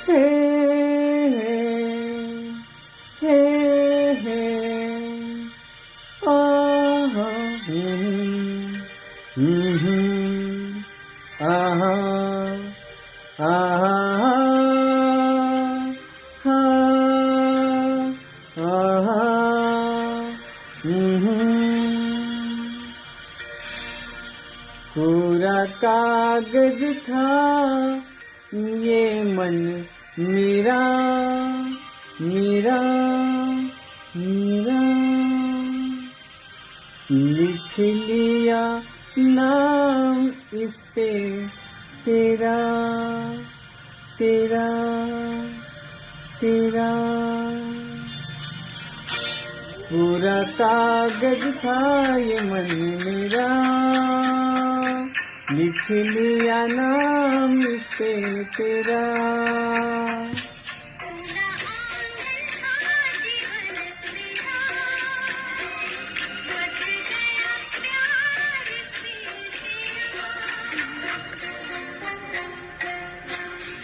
हे हे हे आहा आहा आहा आहा कोरा कागज था ये मन मेरा मेरा मेरा, लिख लिया नाम इस पे तेरा तेरा तेरा। पूरा कागज था ये मन मेरा, लिख लिया नाम इस पे तेरा।